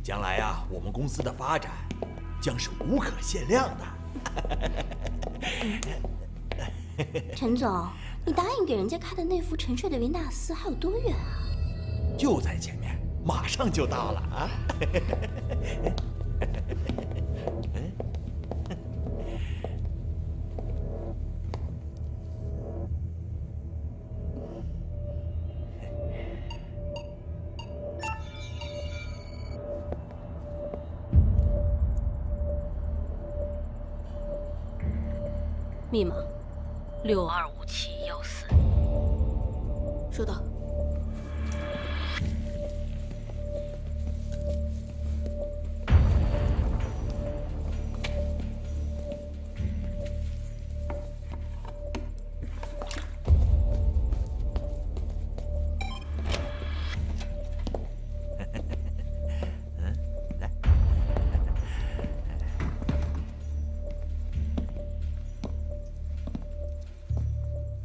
将来啊，我们公司的发展将是无可限量的。陈总，你答应给人家看的那幅沉睡的维纳斯还有多远啊？就在前面，马上就到了啊！密码625714。收到。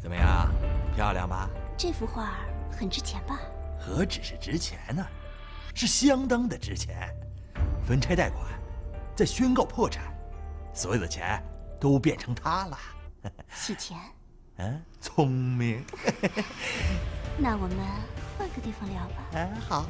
怎么样，漂亮吧？这幅画很值钱吧？何止是值钱呢，是相当的值钱。分拆贷款，再宣告破产，所有的钱都变成他了。洗钱？嗯，聪明。那我们换个地方聊吧。好。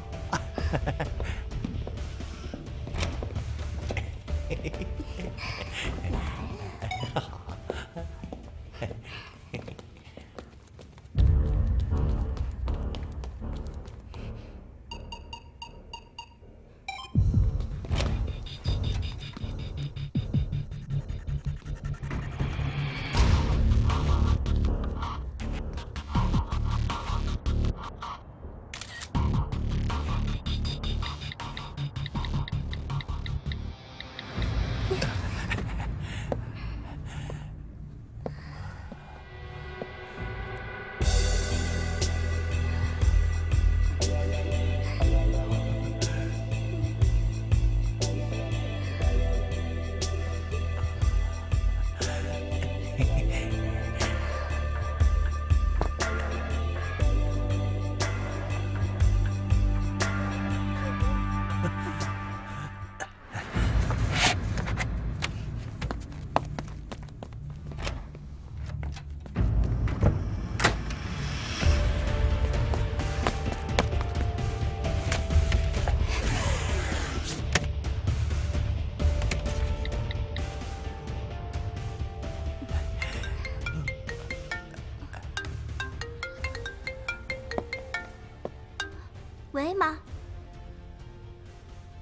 喂，妈。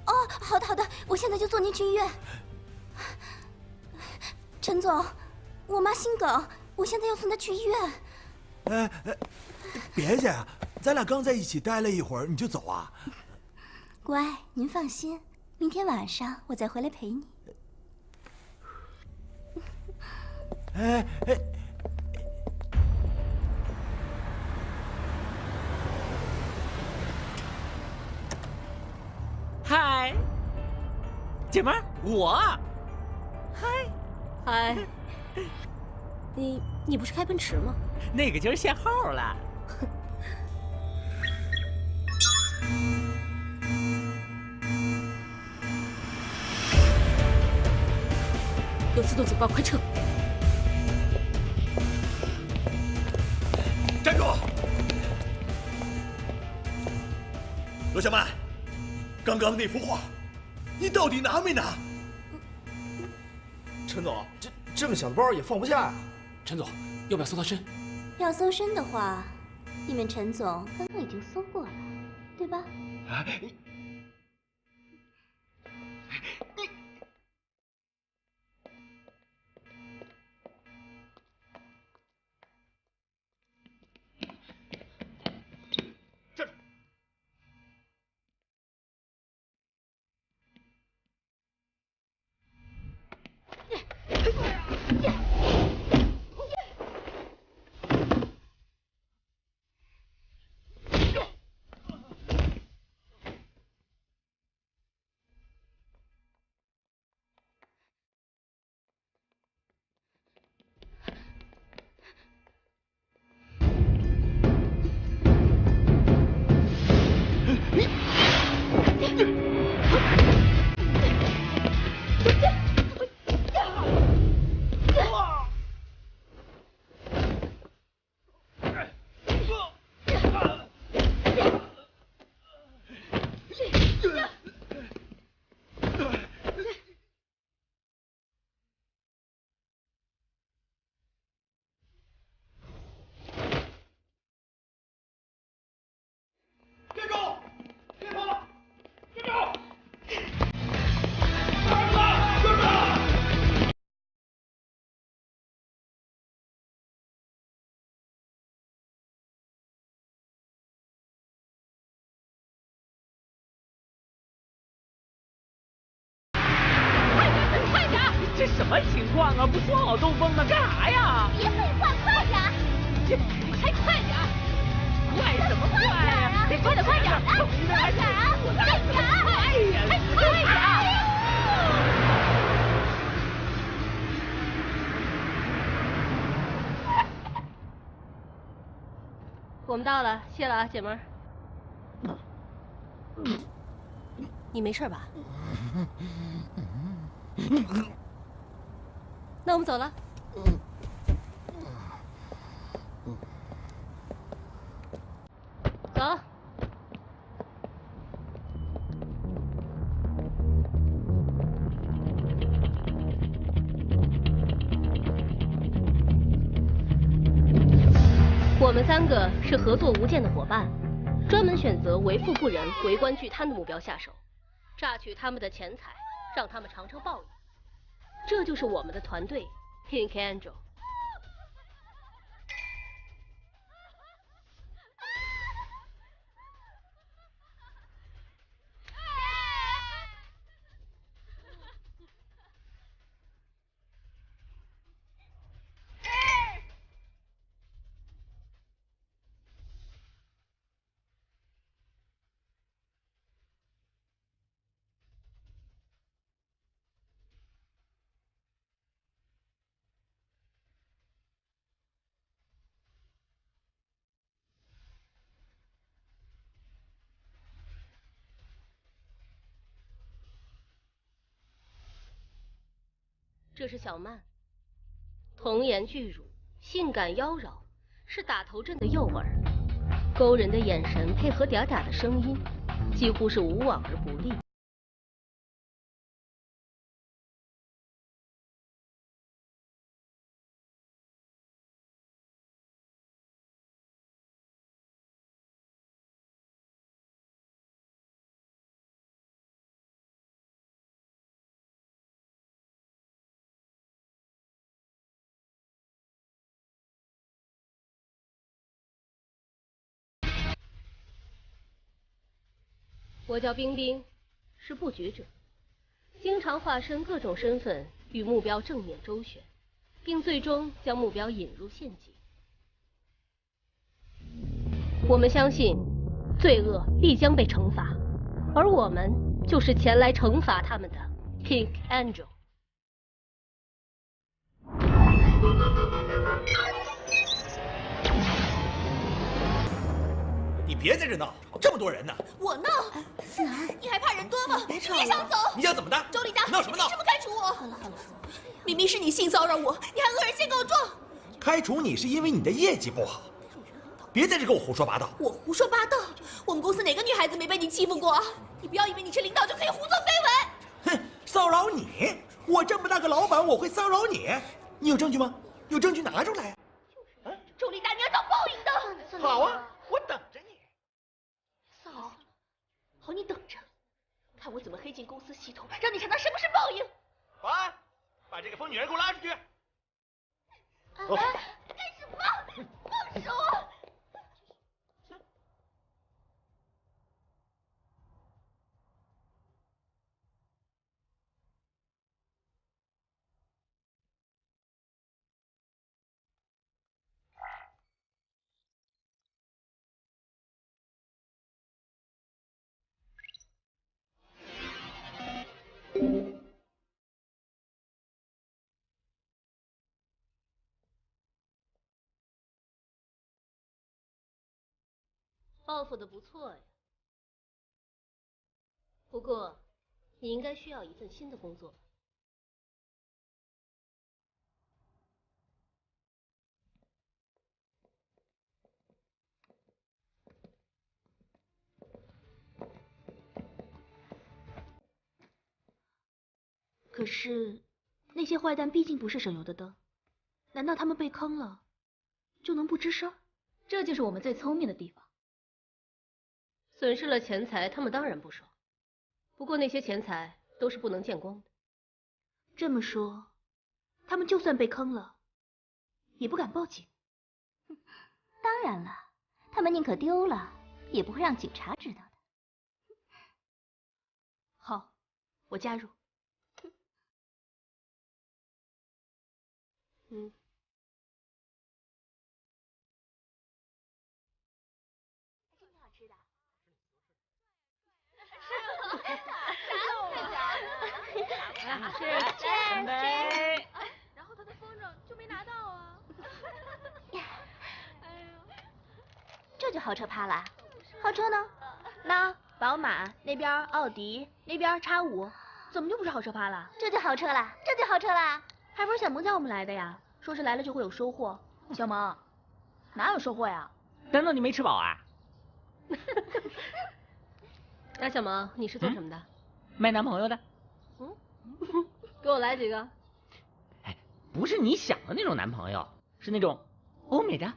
哦，好的好的，我现在就送您去医院。陈总，我妈心梗，我现在要送她去医院。别介啊，咱俩刚在一起待了一会儿，你就走啊？乖，您放心，明天晚上我再回来陪你。哎。嗨，姐们儿，我。嗨，你不是开奔驰吗？那个就是限号了。有自动警报，快撤！站住！罗小曼，刚刚那幅画，你到底拿没拿？陈总，这么小的包也放不下呀。陈总，要不要搜他身？要搜身的话，你们陈总刚刚已经搜过了，对吧？么情况啊？不说好兜风吗？干啥呀？别废话，快点！你还快点！快什么快呀？你快点，快点！快点啊！快点！快呀！快点！我们到了，谢了啊，姐们儿。你没事吧？那我们走了。走。我们3个是合作无间的伙伴，专门选择为富不仁、为官巨贪的目标下手，榨取他们的钱财，让他们尝尝报应。这就是我们的团队 Pink Angel。这是小曼，童颜巨乳，性感妖娆，是打头阵的诱饵，勾人的眼神配合嗲嗲的声音，几乎是无往而不利。我叫冰冰，是布局者，经常化身各种身份与目标正面周旋，并最终将目标引入陷阱。我们相信，罪恶必将被惩罚，而我们就是前来惩罚他们的 Pink Angel。你别在这闹，这么多人呢！我闹？思南，你还怕人多吗？你也想走？你想怎么的？周丽达，闹什么闹？凭什么开除我？好了，明明是你性骚扰我，你还恶人先告状。开除你是因为你的业绩不好，别在这给我胡说八道。我胡说八道？我们公司哪个女孩子没被你欺负过啊？你不要以为你是领导就可以胡作非为。哼，骚扰你？我这么大个老板，我会骚扰你？你有证据吗？有证据拿出来。周丽达，你要遭报应的。好啊，我等着你。好，你等着，看我怎么黑进公司系统，让你尝尝什么是报应。保安，把这个疯女人给我拉出去。干什么？放手！报复的不错呀，不过你应该需要一份新的工作。可是，那些坏蛋毕竟不是省油的灯，难道他们被坑了，就能不吱声？这就是我们最聪明的地方。损失了钱财，他们当然不爽。不过那些钱财都是不能见光的。这么说，他们就算被坑了，也不敢报警。当然了，他们宁可丢了，也不会让警察知道的。好，我加入。嗯。挺好吃的。干杯！然后他的风筝就没拿到啊。这就豪车趴了。豪车呢？那宝马那边奥迪那边X5，怎么就不是豪车趴了？这就豪车啦，这就豪车啦。还不是小萌叫我们来的呀？说是来了就会有收获。小萌，哪有收获呀？难道你没吃饱啊？那小萌，你是做什么的？卖男朋友的。嗯，给我来几个。哎，不是你想的那种男朋友，是那种欧美的、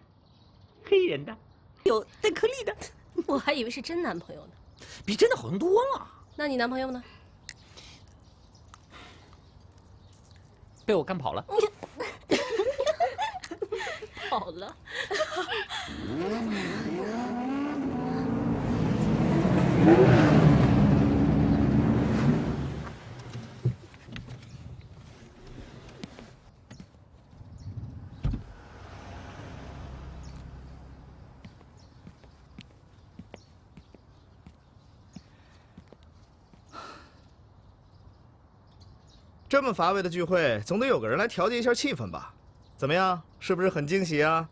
黑人的、有带颗粒的。我还以为是真男朋友呢。比真的好用多了。那你男朋友呢？被我干跑了。跑了。这么乏味的聚会，总得有个人来调节一下气氛吧？怎么样，是不是很惊喜啊？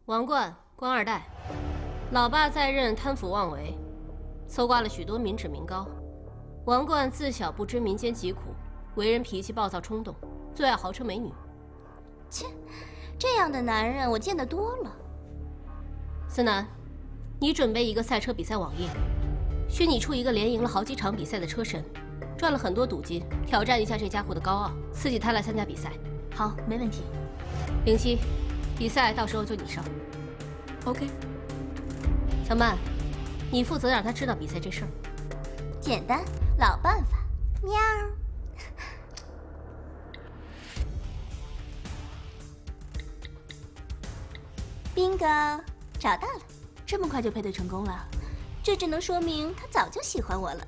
王冠，官二代，老爸在任贪腐妄为，搜刮了许多民脂民膏。王冠自小不知民间疾苦，为人脾气暴躁冲动，最爱豪车美女。切，这样的男人我见得多了。思南，你准备一个赛车比赛网页，虚拟出一个连赢了好几场比赛的车神，赚了很多赌金，挑战一下这家伙的高傲，刺激他来参加比赛。好，没问题。灵犀，比赛到时候就你上。OK。小曼，你负责让他知道比赛这事儿。简单，老办法。喵。bingo， 找到了。这么快就配对成功了？这只能说明他早就喜欢我了。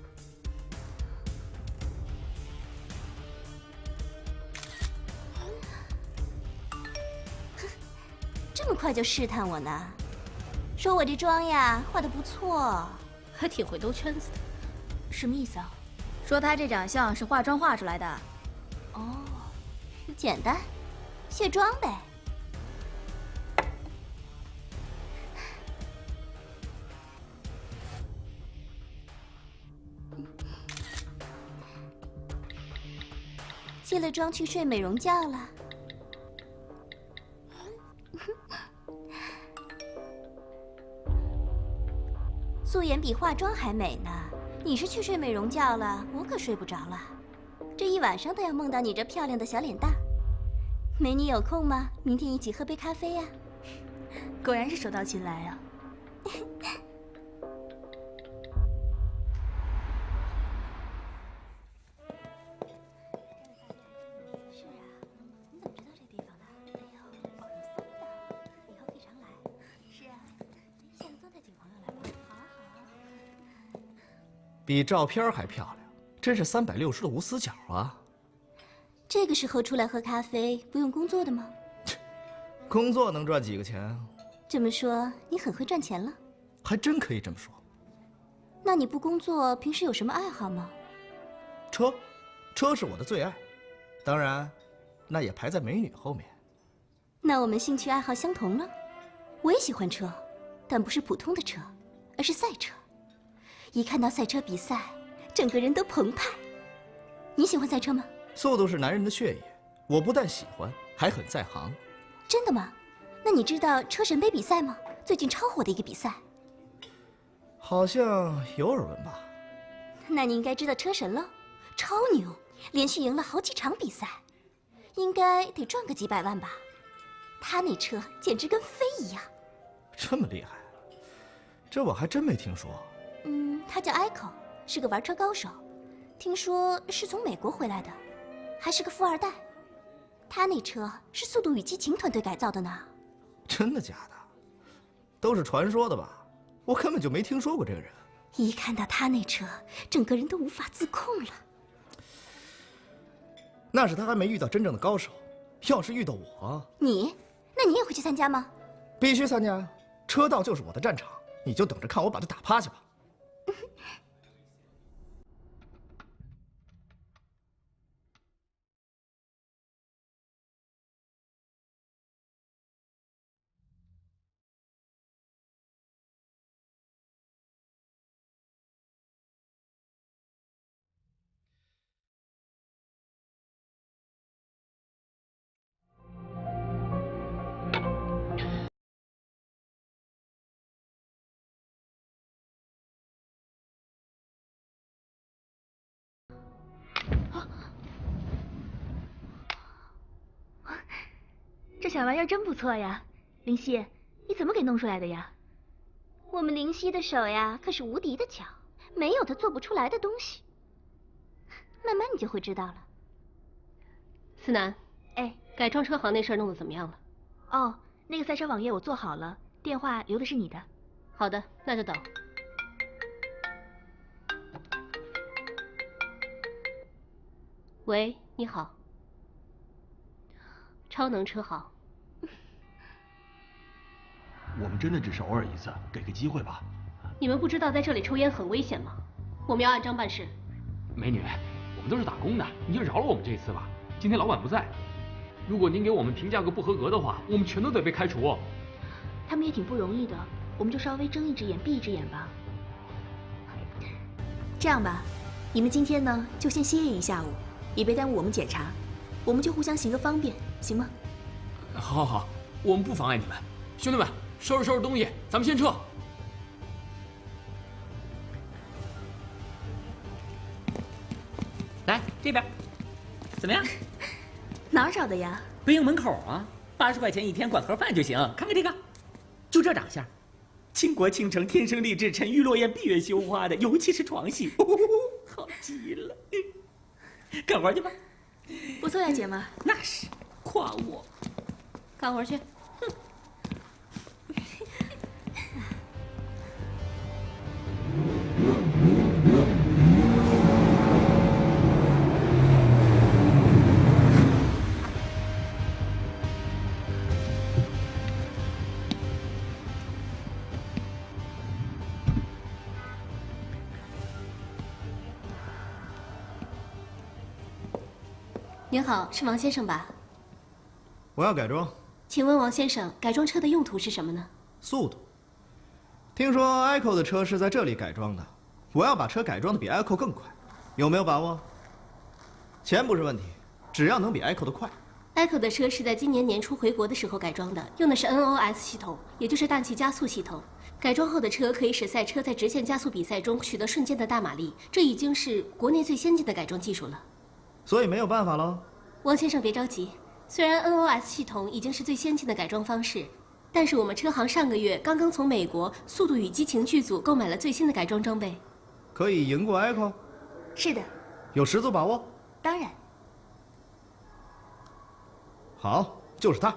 这么快就试探我呢？说我这妆呀画得不错，还挺会兜圈子的。什么意思啊？说他这长相是化妆画出来的。哦，简单，卸妆呗。卸了妆去睡美容觉了。素颜比化妆还美呢。你是去睡美容觉了，我可睡不着了。这一晚上都要梦到你这漂亮的小脸蛋儿。美女有空吗？明天一起喝杯咖啡呀。果然是手到擒来啊。是啊，你怎么知道这地方的？哎呦，网上搜的，以后可以常来。是啊，下次多带几个朋友来吧。好啊，好啊。比照片还漂亮，真是360度无死角啊！这个时候出来喝咖啡，不用工作的吗？工作能赚几个钱？这么说，你很会赚钱了？还真可以这么说。那你不工作，平时有什么爱好吗？车是我的最爱，当然，那也排在美女后面。那我们兴趣爱好相同了。我也喜欢车，但不是普通的车，而是赛车。一看到赛车比赛，整个人都澎湃。你喜欢赛车吗？速度是男人的血液，我不但喜欢，还很在行。真的吗？那你知道车神杯比赛吗？最近超火的一个比赛。好像有耳闻吧。那你应该知道车神了，超牛，连续赢了好几场比赛，应该得赚个几百万吧。他那车简直跟飞一样。这么厉害，这我还真没听说。他叫 Echo， 是个玩车高手，听说是从美国回来的，还是个富二代。他那车是《速度与激情》团队改造的呢。真的假的？都是传说的吧？我根本就没听说过这个人。一看到他那车，整个人都无法自控了。那是他还没遇到真正的高手。要是遇到我，那你也会去参加吗？必须参加呀！车道就是我的战场，你就等着看我把他打趴下吧。这小玩意儿真不错呀，灵犀，你怎么给弄出来的呀？我们灵犀的手呀，可是无敌的巧，没有他做不出来的东西。慢慢你就会知道了。思南，哎，改装车行那事儿弄得怎么样了？哦，那个赛车网页我做好了，电话留的是你的。好的，那就等。喂，你好。超能车行。我们真的只是偶尔一次，给个机会吧。你们不知道在这里抽烟很危险吗？我们要按章办事。美女，我们都是打工的，你就饶了我们这一次吧。今天老板不在，如果您给我们评价个不合格的话，我们全都得被开除。他们也挺不容易的，我们就稍微睁一只眼闭一只眼吧。这样吧，你们今天呢就先歇业一下午，也别耽误我们检查，我们就互相行个方便，行吗？好，好，好，我们不妨碍你们。兄弟们，收拾收拾东西，咱们先撤。来这边，怎么样？哪儿找的呀？北影门口啊，80块钱一天，管盒饭就行。看看这个，就这长相，倾国倾城，天生丽质，沉鱼落雁，闭月羞花的，尤其是床戏，好极了。干活去吧。不错呀，姐们儿。那是，夸我。干活去。您好，是王先生吧？我要改装。请问王先生，改装车的用途是什么呢？速度。听说 Echo 的车是在这里改装的，我要把车改装的比 Echo 更快，有没有把握？钱不是问题，只要能比 Echo 的快。Echo 的车是在今年年初回国的时候改装的，用的是 NOS 系统，也就是氮气加速系统。改装后的车可以使赛车在直线加速比赛中取得瞬间的大马力，这已经是国内最先进的改装技术了。所以没有办法喽。王先生别着急，虽然 NOS 系统已经是最先进的改装方式，但是我们车行上个月刚刚从美国《速度与激情》剧组购买了最新的改装装备。可以赢过 Echo？ 是的。有十足把握？当然。好，就是他。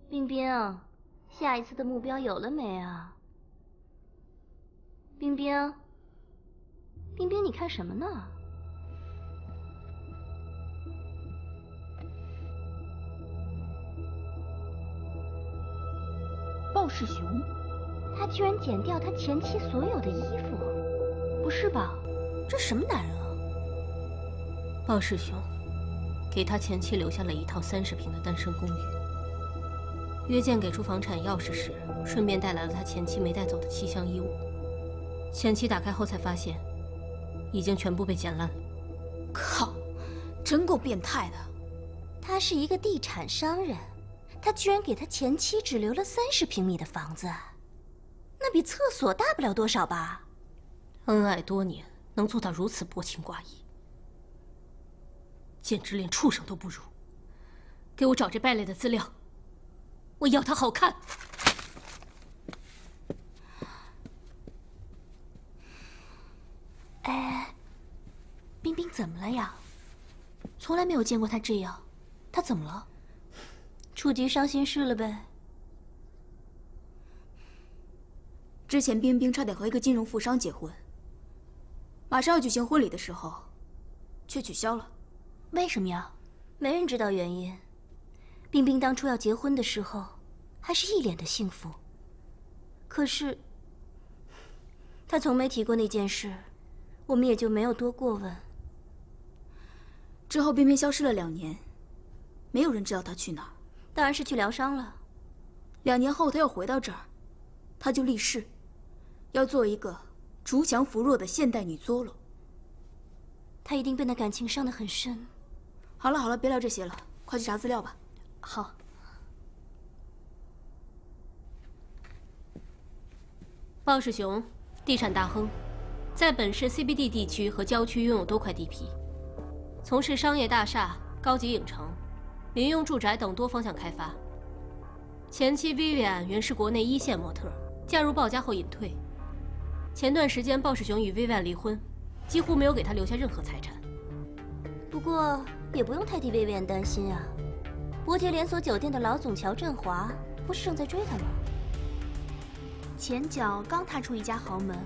冰冰，下一次的目标有了没啊？冰冰，冰冰，你看什么呢？鲍世雄，他居然剪掉他前妻所有的衣服，不是吧？这什么男人啊？鲍世雄给他前妻留下了一套30平的单身公寓。约见给出房产钥匙时，顺便带来了他前妻没带走的7箱衣物。前妻打开后才发现，已经全部被剪烂了。靠，真够变态的。他是一个地产商人，他居然给他前妻只留了30平米的房子，那比厕所大不了多少吧？恩爱多年，能做到如此薄情寡义，简直连畜生都不如。给我找这败类的资料，我要他好看。哎，冰冰怎么了呀？从来没有见过他这样，他怎么了？触及伤心事了呗？之前冰冰差点和一个金融富商结婚，马上要举行婚礼的时候，却取消了。为什么呀？没人知道原因。冰冰当初要结婚的时候，还是一脸的幸福。可是，他从没提过那件事，我们也就没有多过问。之后，冰冰消失了2年，没有人知道她去哪儿。当然是去疗伤了。2年后，她又回到这儿，她就立誓，要做一个锄强扶弱的现代女佐罗。她一定被那感情伤得很深。好了好了，别聊这些了，快去查资料吧。好。鲍世雄，地产大亨，在本市 CBD 地区和郊区拥有多块地皮，从事商业大厦、高级影城、民用住宅等多方向开发。前妻 Vivian 原是国内1线模特，嫁入鲍家后隐退。前段时间，鲍世雄与 Vivian 离婚，几乎没有给他留下任何财产。不过也不用太替薇薇安担心啊。伯爵连锁酒店的老总乔振华不是正在追他吗？前脚刚踏出一家豪门，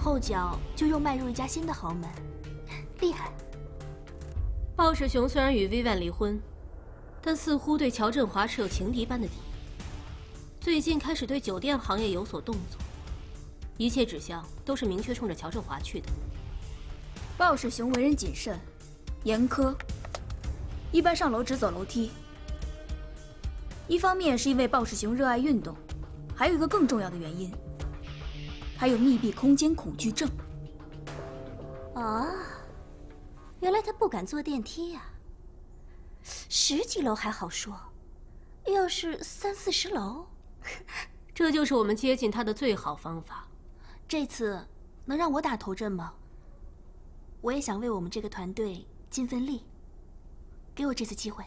后脚就又迈入一家新的豪门，厉害。鲍世雄虽然与 Vivian 离婚，但似乎对乔振华是有情敌般的敌意。最近开始对酒店行业有所动作，一切指向都是明确冲着乔振华去的。鲍世雄为人谨慎、严苛，一般上楼只走楼梯。一方面是因为鲍世雄热爱运动，还有一个更重要的原因，还有密闭空间恐惧症。啊，原来他不敢坐电梯呀。10几楼还好说，要是30、40楼，这就是我们接近他的最好方法。这次能让我打头阵吗？我也想为我们这个团队尽份力，给我这次机会。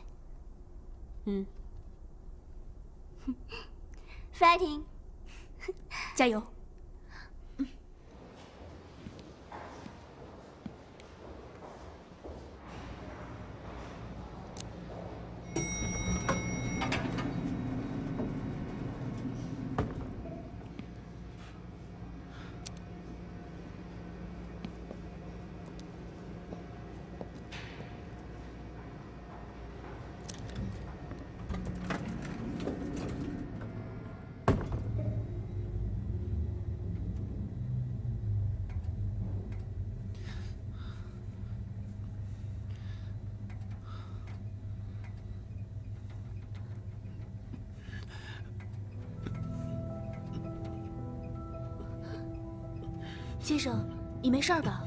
Fighting， 加油！先生，你没事吧？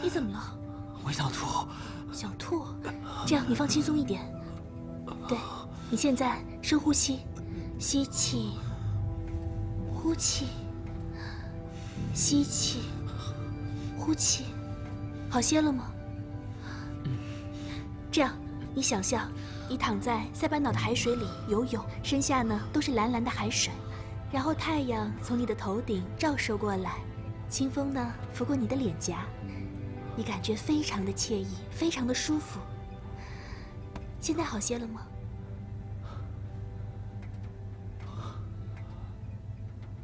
你怎么了？我想吐。想吐？这样你放轻松一点。对，你现在深呼吸，吸气，呼气，吸气，呼气，好些了吗？这样，你想象你躺在塞班岛的海水里游泳，身下呢都是蓝蓝的海水，然后太阳从你的头顶照射过来，清风呢拂过你的脸颊，你感觉非常的惬意，非常的舒服。现在好些了吗？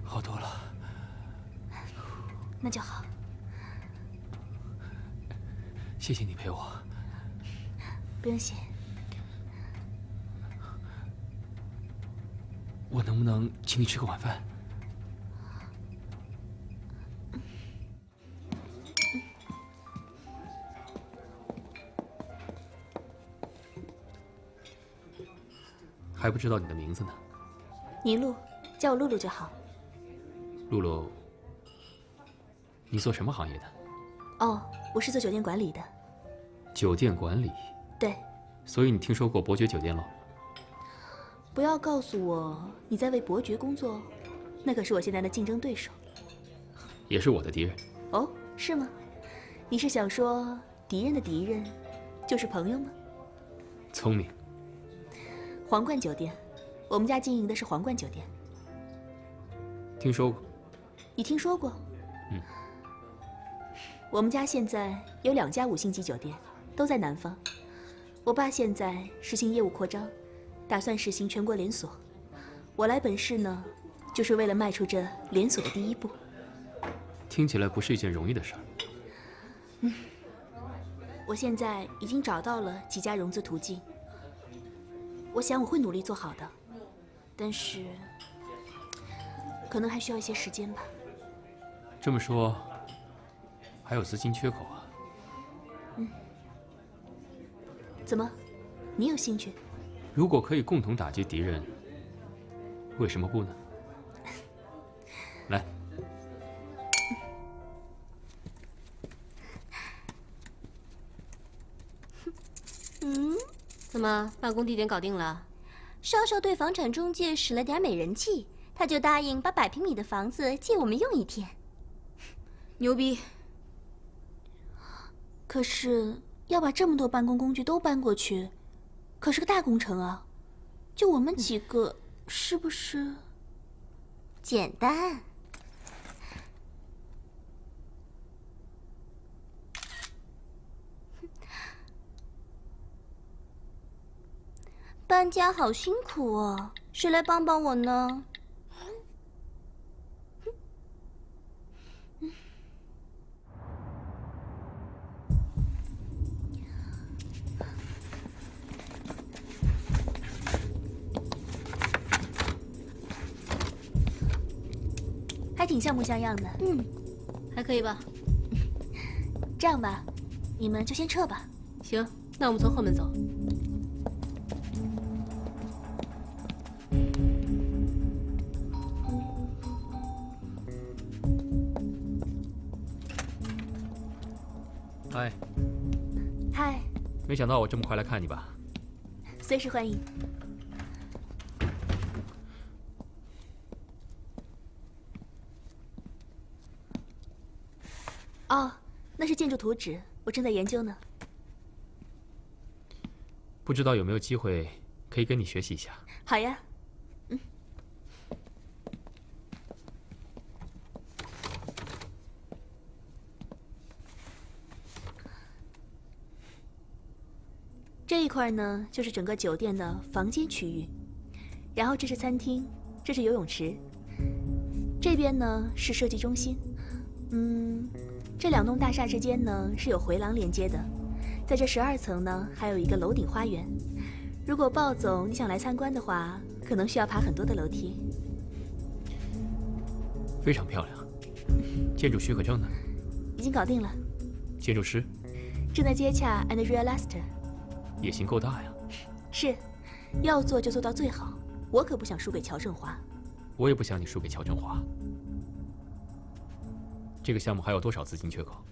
好多了。那就好。谢谢你陪我。不用谢。我能不能请你吃个晚饭？还不知道你的名字呢。倪露，叫我露露就好。露露，你做什么行业的？哦，我是做酒店管理的。酒店管理。对。所以你听说过伯爵酒店喽？不要告诉我你在为伯爵工作，那可是我现在的竞争对手，也是我的敌人。哦，是吗？你是想说敌人的敌人就是朋友吗？聪明。皇冠酒店，我们家经营的是皇冠酒店。听说过。你听说过？嗯。我们家现在有2家5星级酒店，都在南方。我爸现在实行业务扩张，打算实行全国连锁。我来本市呢，就是为了迈出这连锁的第一步。听起来不是一件容易的事儿。我现在已经找到了几家融资途径，我想我会努力做好的，但是可能还需要一些时间吧。这么说，还有资金缺口啊？怎么，你有兴趣？如果可以共同打击敌人，为什么不呢？来。怎么，办公地点搞定了？少少对房产中介使了点美人计，他就答应把100平米的房子借我们用1天。牛逼！可是要把这么多办公工具都搬过去，可是个大工程啊！就我们几个，是不是？简单。搬家好辛苦哦，谁来帮帮我呢？还挺像模像样的。还可以吧。这样吧，你们就先撤吧。行，那我们从后门走。嗨。嗨。没想到我这么快来看你吧？随时欢迎。哦，那是建筑图纸，我正在研究呢。不知道有没有机会可以跟你学习一下？好呀。这一块呢，就是整个酒店的房间区域，然后这是餐厅，这是游泳池，这边呢是设计中心。这2栋大厦之间呢是有回廊连接的，在这12层呢还有一个楼顶花园。如果鲍总你想来参观的话，可能需要爬很多的楼梯。非常漂亮。建筑许可证呢？已经搞定了。建筑师？正在接洽 Andrea Lester。野心够大呀。是，要做就做到最好。我可不想输给乔振华。我也不想你输给乔振华。这个项目还有多少资金缺口？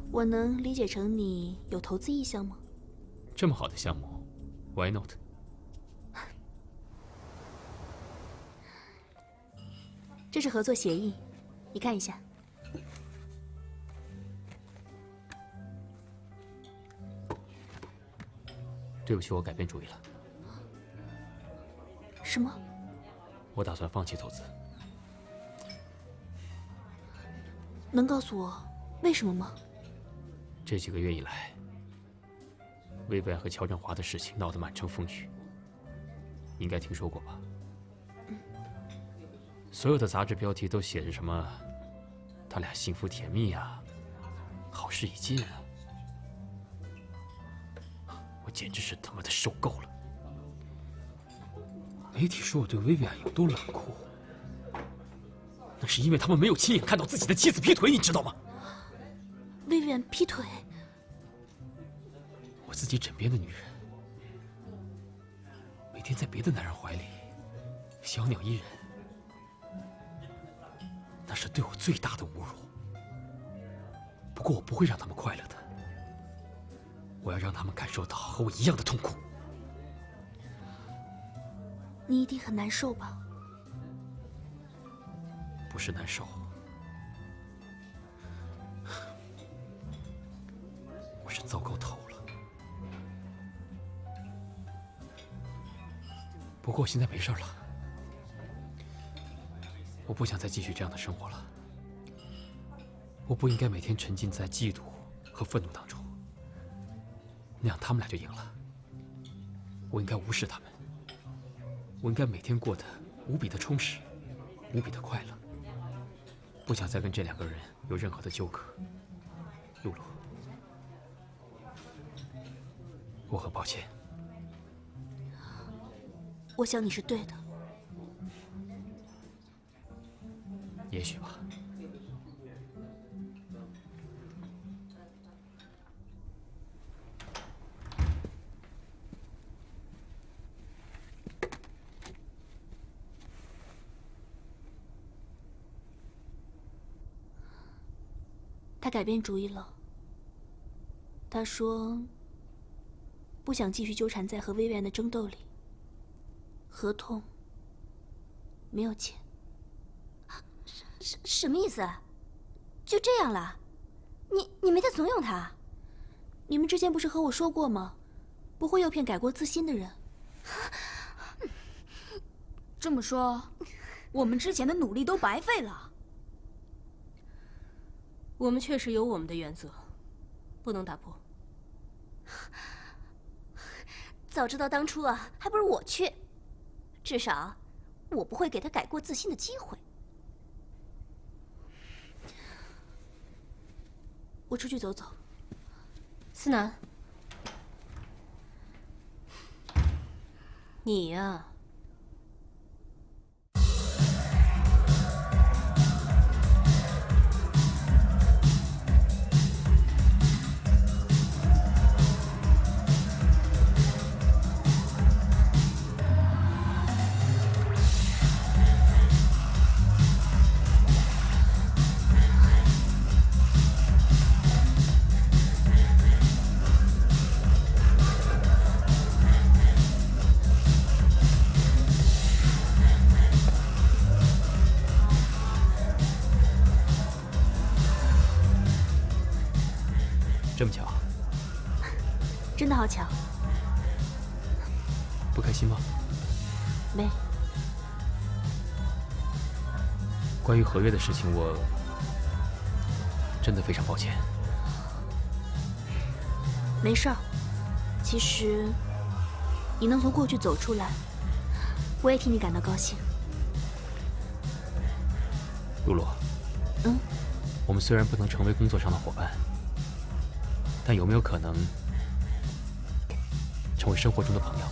我能理解成你有投资意向吗？这么好的项目 ，Why not？ 这是合作协议，你看一下。对不起，我改变主意了。什么？我打算放弃投资。能告诉我为什么吗？这几个月以来，薇薇安和乔振华的事情闹得满城风雨，你应该听说过吧？所有的杂志标题都写着什么“他俩幸福甜蜜啊，好事已尽啊”，简直是他妈的受够了。媒体说我对薇薇安有多冷酷，那是因为他们没有亲眼看到自己的妻子劈腿，你知道吗？薇薇安劈腿？我自己枕边的女人，每天在别的男人怀里小鸟依人，那是对我最大的侮辱。不过我不会让他们快乐的，我要让他们感受到和我一样的痛苦。你一定很难受吧？不是难受，我是糟糕透了。不过我现在没事了，我不想再继续这样的生活了。我不应该每天沉浸在嫉妒和愤怒当中，那样他们俩就赢了。我应该无视他们，我应该每天过得无比的充实，无比的快乐。不想再跟这两个人有任何的纠葛。露露，我很抱歉。我想你是对的。也许吧。他改变主意了。他说不想继续纠缠在和薇薇安的争斗里。合同没有钱。什么意思？就这样了？你没再怂恿他？你们之前不是和我说过吗？不会诱骗改过自新的人。这么说，我们之前的努力都白费了。我们确实有我们的原则，不能打破。早知道当初啊，还不如我去，至少我不会给他改过自新的机会。我出去走走。思南，你呀。这么巧，真的好巧。不开心吗？没。关于合约的事情，我真的非常抱歉。没事儿。其实，你能从过去走出来，我也替你感到高兴。露露，我们虽然不能成为工作上的伙伴，但有没有可能成为生活中的朋友？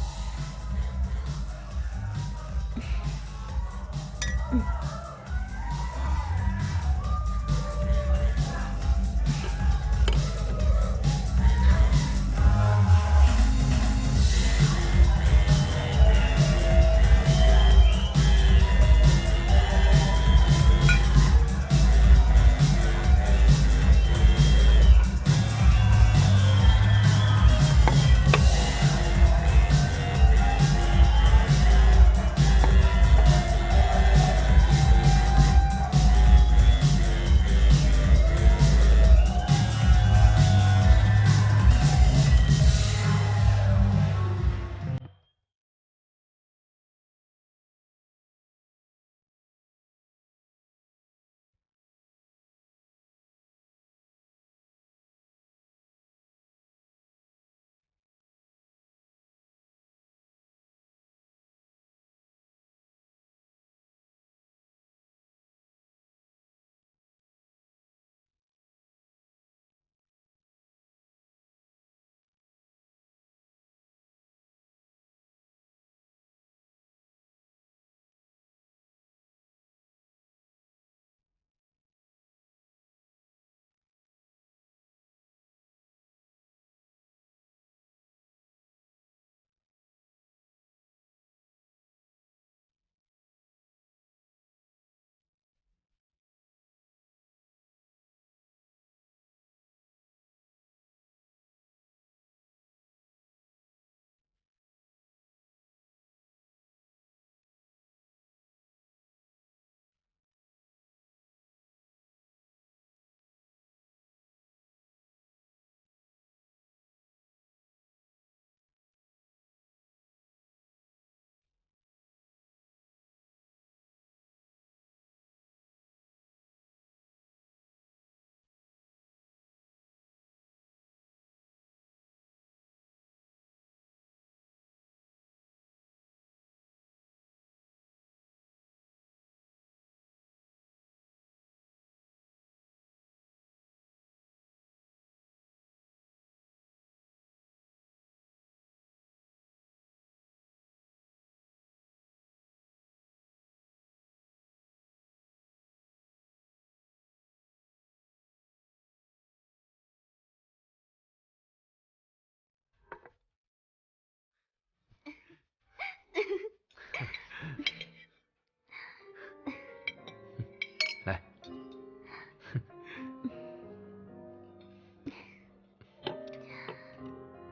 来，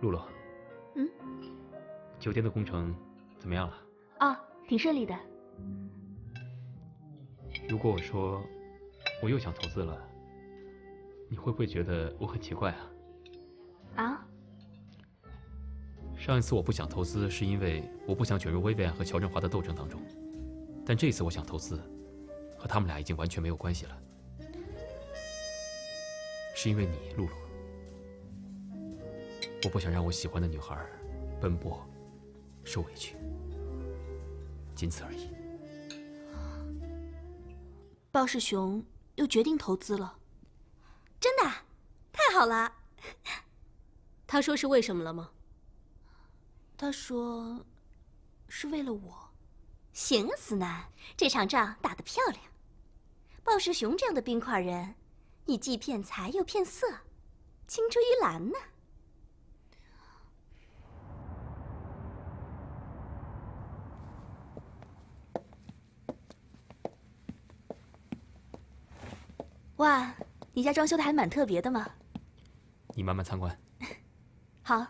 露露。嗯。酒店的工程怎么样了？哦，挺顺利的。如果我说我又想投资了，你会不会觉得我很奇怪啊？啊？上一次我不想投资，是因为我不想卷入薇薇安和乔振华的斗争当中，但这次我想投资，和他们俩已经完全没有关系了，是因为你，露露。我不想让我喜欢的女孩奔波、受委屈，仅此而已。鲍世雄又决定投资了，真的？太好了！他说是为什么了吗？他说是为了我。行啊，思南，这场仗打得漂亮。鲍世雄这样的冰块人，你既骗财又骗色，青出于蓝呢。哇，你家装修的还蛮特别的嘛。你慢慢参观。好。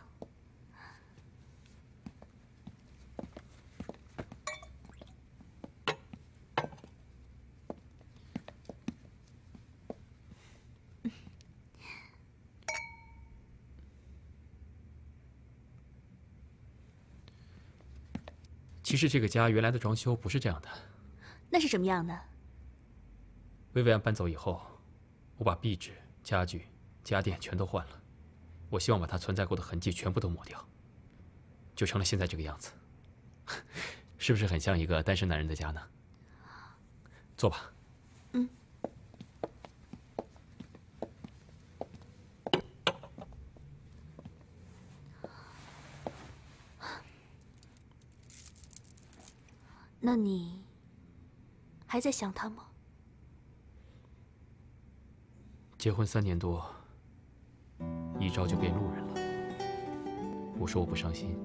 其实这个家原来的装修不是这样的。那是什么样的？薇薇安搬走以后，我把壁纸、家具、家电全都换了。我希望把它存在过的痕迹全部都抹掉，就成了现在这个样子。是不是很像一个单身男人的家呢？坐吧。嗯。那你还在想他吗？结婚3年多，一朝就变路人了。我说我不伤心。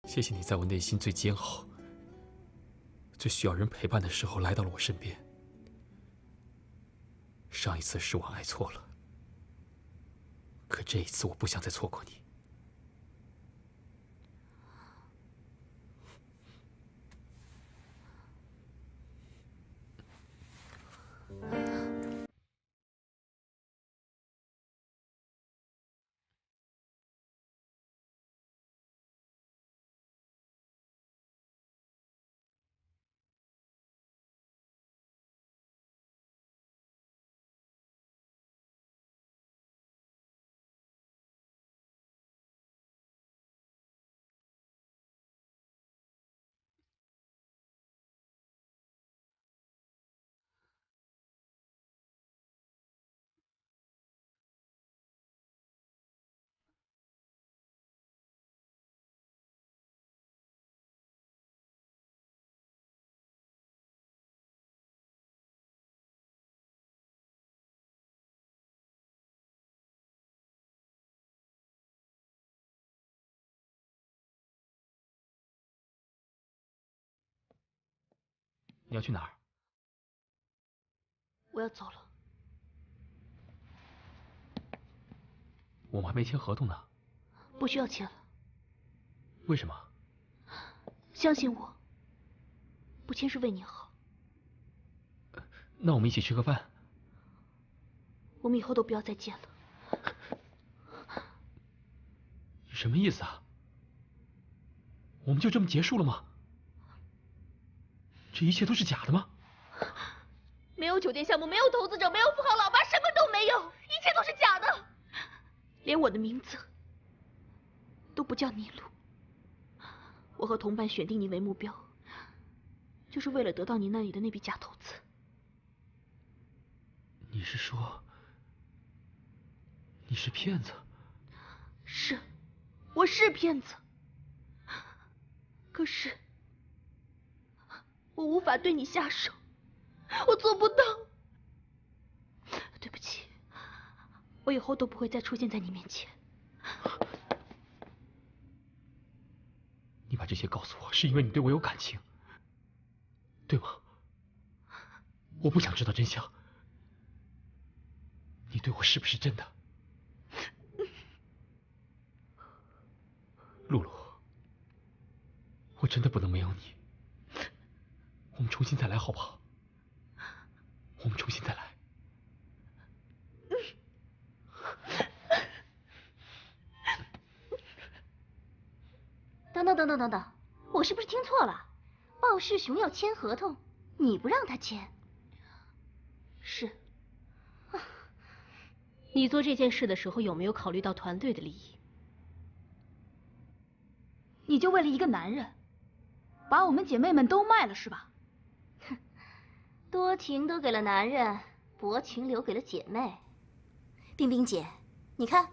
谢谢你在我内心最煎熬、最需要人陪伴的时候来到了我身边。上一次是我爱错了，可这一次我不想再错过你。你要去哪儿？我要走了。我们还没签合同呢。不需要签了。为什么？相信我，不签是为你好。那我们一起吃个饭。我们以后都不要再见了。你什么意思啊？我们就这么结束了吗？这一切都是假的吗？没有酒店项目，没有投资者，没有富豪老爸，什么都没有，一切都是假的，连我的名字都不叫尼禄。我和同伴选定你为目标，就是为了得到你那里的那笔假投资。你是说你是骗子？是，我是骗子。可是我无法对你下手，我做不到。对不起，我以后都不会再出现在你面前。你把这些告诉我，是因为你对我有感情，对吗？我不想知道真相。你对我是不是真的？露露，我真的不能没有你。我们重新再来好不好？我们重新再来。等，我是不是听错了？鲍世雄要签合同，你不让他签？是。你做这件事的时候有没有考虑到团队的利益？你就为了一个男人，把我们姐妹们都卖了是吧？哼，多情都给了男人，薄情留给了姐妹。冰冰姐，你看，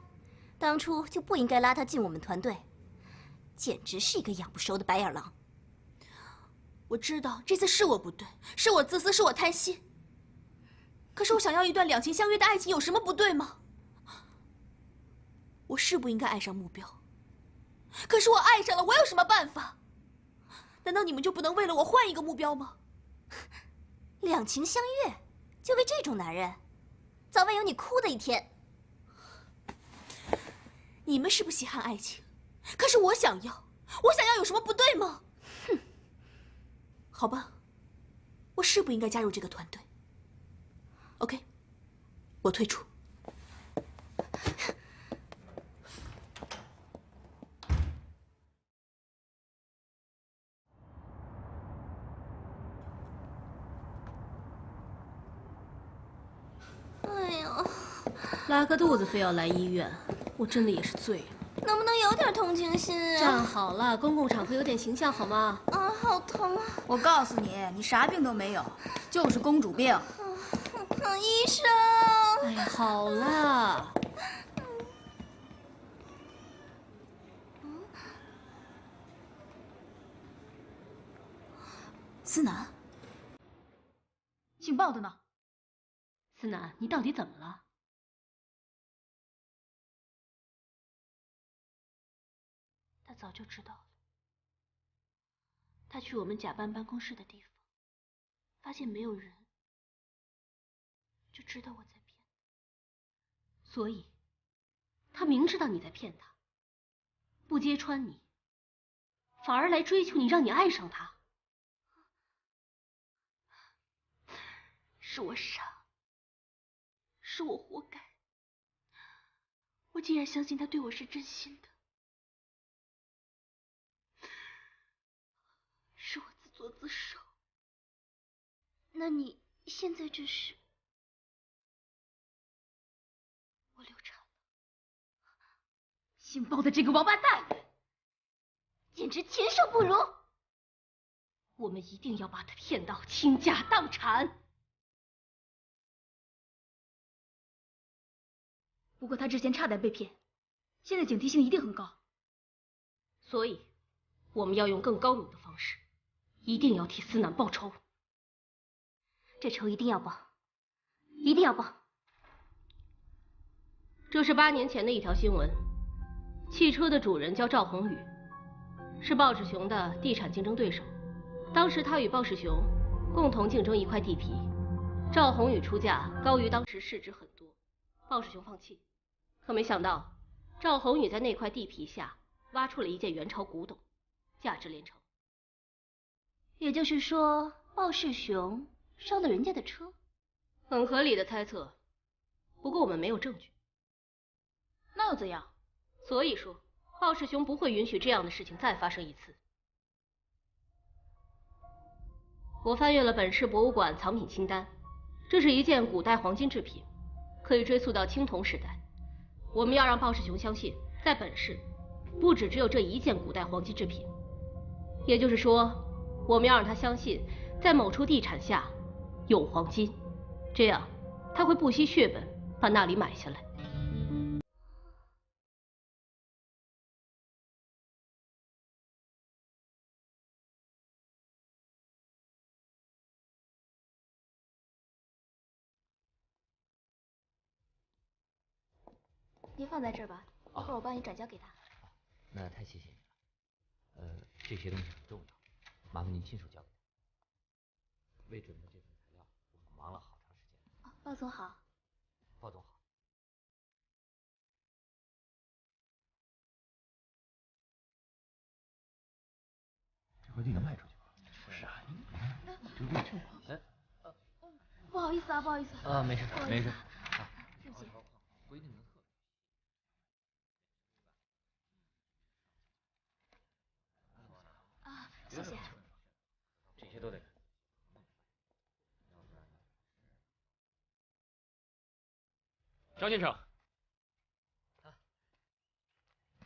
当初就不应该拉他进我们团队，简直是一个养不熟的白眼狼。我知道这次是我不对，是我自私，是我贪心。可是我想要一段两情相悦的爱情，有什么不对吗？我是不应该爱上目标，可是我爱上了，我有什么办法？难道你们就不能为了我换一个目标吗？两情相悦，就为这种男人，早晚有你哭的一天。你们是不稀罕爱情，可是我想要有什么不对吗？哼，好吧，我是不应该加入这个团队。OK， 我退出。哎呀，拉个肚子非要来医院，我真的也是醉了。能不能有点同情心啊？站好了，公共场合有点形象好吗？啊，好疼啊！我告诉你，你啥病都没有，就是公主病。医生。哎呀，好了。思南，姓鲍的呢？思南，你到底怎么了？他早就知道了。他去我们甲班办公室的地方，发现没有人，就知道我在骗他。所以，他明知道你在骗他，不揭穿你，反而来追求你，让你爱上他。是我傻，是我活该。我竟然相信他对我是真心的，是我自作自受。那你现在这是？我流产了。姓鲍的这个王八蛋，简直禽兽不如！我们一定要把他骗到倾家荡产。不过他之前差点被骗，现在警惕性一定很高。所以，我们要用更高明的方式，一定要替思南报仇。这仇一定要报，一定要报。这是8年前的一条新闻，汽车的主人叫赵宏宇，是鲍世雄的地产竞争对手。当时他与鲍世雄共同竞争一块地皮，赵宏宇出价高于当时市值很多，鲍世雄放弃，可没想到赵宏宇在那块地皮下挖出了一件元朝古董，价值连城。也就是说，鲍世雄烧了人家的车？很合理的猜测，不过我们没有证据。那又怎样？所以说，鲍世雄不会允许这样的事情再发生一次。我翻阅了本市博物馆藏品清单，这是一件古代黄金制品，可以追溯到青铜时代。我们要让鲍世雄相信，在本市不只有这一件古代黄金制品，也就是说，我们要让他相信，在某处地产下有黄金，这样他会不惜血本把那里买下来。您放在这儿吧，一会儿我帮你转交给他。那太谢谢你了。这些东西很重要，麻烦您亲手交给他。为准备这份材料，我们忙了好长时间。鲍总好。鲍总好。这块地能卖出去吗？不是啊，这个位置。哎，不好意思啊，不好意思。没事没事。对不起。不一定能测。谢谢。这些都得。张先生，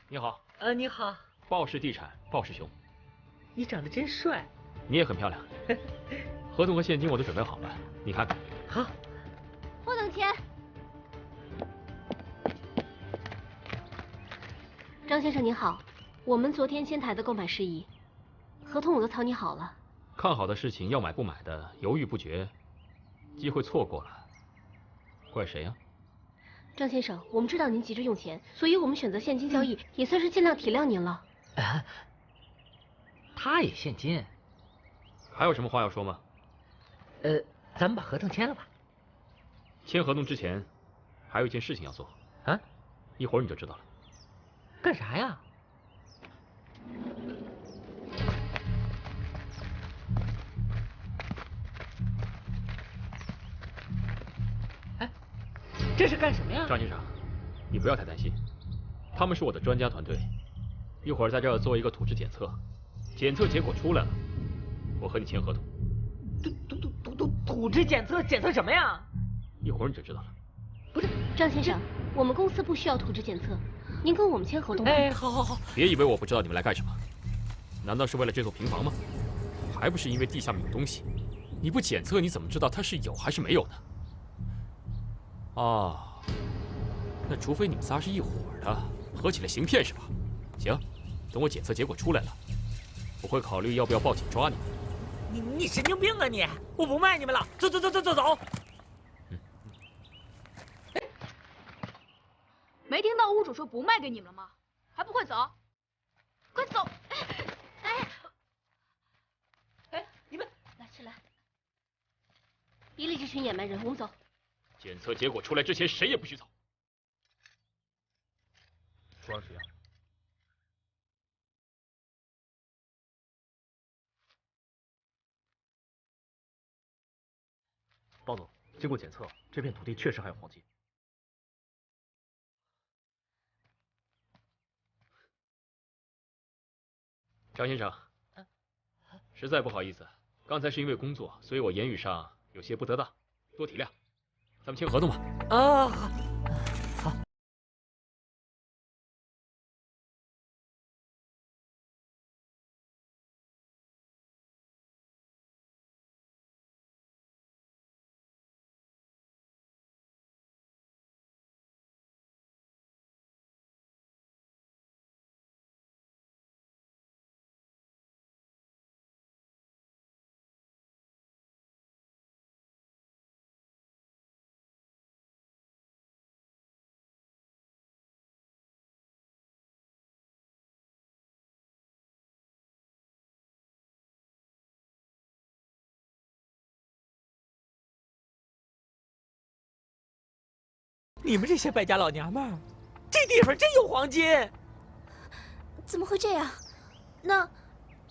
你好。你好。鲍氏地产，鲍世雄。你长得真帅。你也很漂亮。合同和现金我都准备好了，你看看。好。我等钱。张先生您好，我们昨天签台的购买事宜，合同我都草拟好了。看好的事情要买不买的，犹豫不决，机会错过了，怪谁呀？张先生，我们知道您急着用钱，所以我们选择现金交易，也算是尽量体谅您了。他也现金？还有什么话要说吗？咱们把合同签了吧。签合同之前，还有一件事情要做。啊？一会儿你就知道了。干啥呀？这是干什么呀？张先生，你不要太担心，他们是我的专家团队，一会儿在这儿做一个土质检测，检测结果出来了，我和你签合同。土质检测，检测什么呀？一会儿你就知道了。不是，张先生，我们公司不需要土质检测，您跟我们签合同吧。好。别以为我不知道你们来干什么，难道是为了这座平房吗？还不是因为地下面有东西，你不检测你怎么知道它是有还是没有呢？啊，那除非你们仨是一伙的，合起来行骗是吧？行，等我检测结果出来了，我会考虑要不要报警抓你们。你神经病啊你！我不卖你们了，走。没听到屋主说不卖给你们了吗？还不快走！快走！你们来，起来！一例这群野蛮人，我们走。检测结果出来之前，谁也不许走。说是谁啊？包总，经过检测，这片土地确实还有黄金。张先生，实在不好意思，刚才是因为工作，所以我言语上有些不得当，多体谅。咱们签合同吧。好。你们这些败家老娘们儿，这地方真有黄金？怎么会这样？那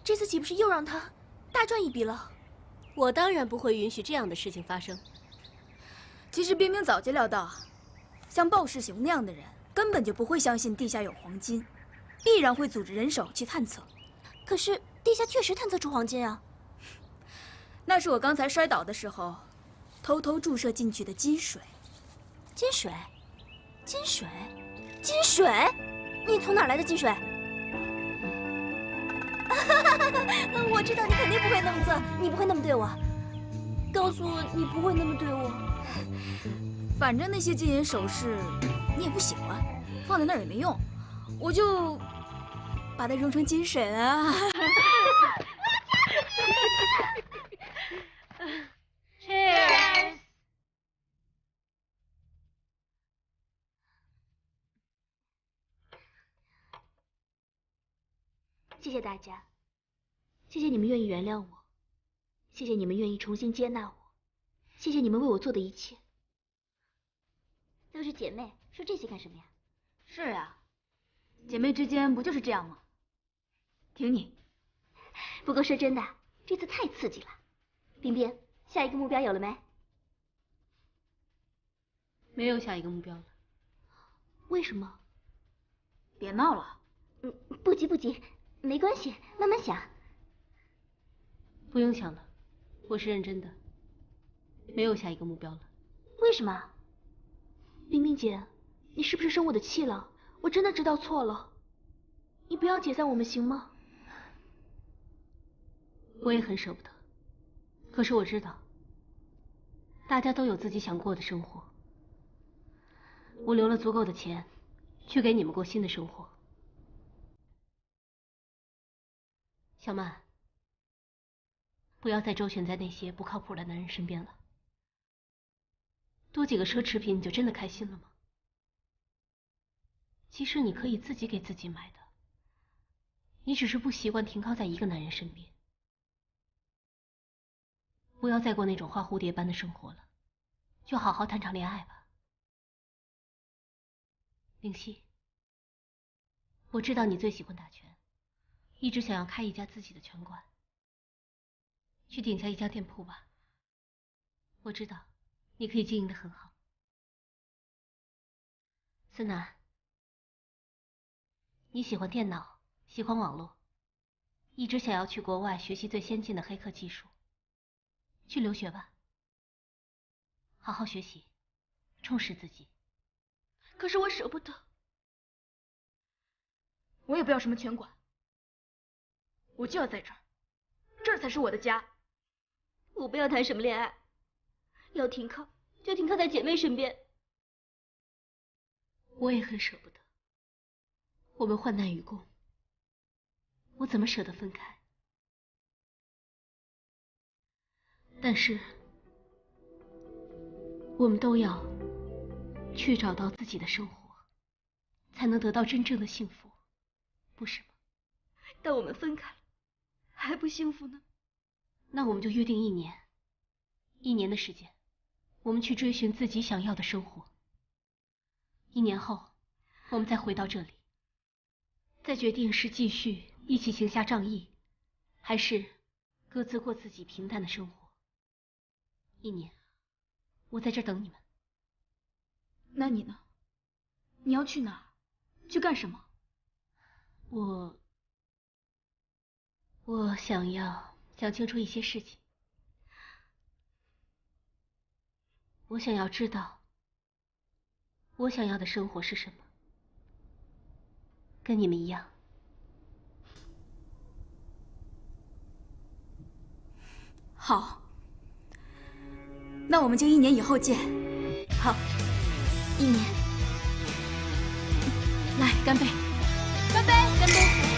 这次岂不是又让他大赚一笔了？我当然不会允许这样的事情发生。其实冰冰早就料到，像鲍世雄那样的人根本就不会相信地下有黄金，必然会组织人手去探测。可是地下确实探测出黄金啊！那是我刚才摔倒的时候，偷偷注射进去的金水。金水？金水？金水？你从哪儿来的金水？我知道你肯定不会那么做，你不会那么对我。告诉我你不会那么对我。反正那些金银首饰你也不喜欢，放在那儿也没用，我就把它融成金水啊。Cheers！ 谢谢大家，谢谢你们愿意原谅我，谢谢你们愿意重新接纳我，谢谢你们为我做的一切。都是姐妹，说这些干什么呀？是呀，姐妹之间不就是这样吗？挺你。不过说真的，这次太刺激了。冰冰，下一个目标有了没？没有下一个目标了。为什么？别闹了。不急不急，没关系，慢慢想。不用想了，我是认真的，没有下一个目标了。为什么？冰冰姐，你是不是生我的气了？我真的知道错了，你不要解散我们行吗？我也很舍不得，可是我知道，大家都有自己想过的生活。我留了足够的钱，去给你们过新的生活。小曼，不要再周旋在那些不靠谱的男人身边了。多几个奢侈品，你就真的开心了吗？其实你可以自己给自己买的，你只是不习惯停靠在一个男人身边。不要再过那种花蝴蝶般的生活了，就好好谈场恋爱吧。灵犀，我知道你最喜欢打拳，一直想要开一家自己的拳馆，去顶下一家店铺吧。我知道你可以经营得很好。思南，你喜欢电脑，喜欢网络，一直想要去国外学习最先进的黑客技术，去留学吧，好好学习，充实自己。可是我舍不得。我也不要什么拳馆，我就要在这儿，这儿才是我的家。我不要谈什么恋爱，要停靠就停靠在姐妹身边。我也很舍不得，我们患难与共，我怎么舍得分开？但是我们都要去找到自己的生活，才能得到真正的幸福，不是吗？但我们分开了，还不幸福呢。那我们就约定1年的时间，我们去追寻自己想要的生活。1年后，我们再回到这里，再决定是继续一起行侠仗义，还是各自过自己平淡的生活。1年，我在这儿等你们。那你呢？你要去哪儿？去干什么？我想清楚一些事情。我想要知道，我想要的生活是什么，跟你们一样。好，那我们就1年以后见。好，1年。来，干杯！干杯！干杯！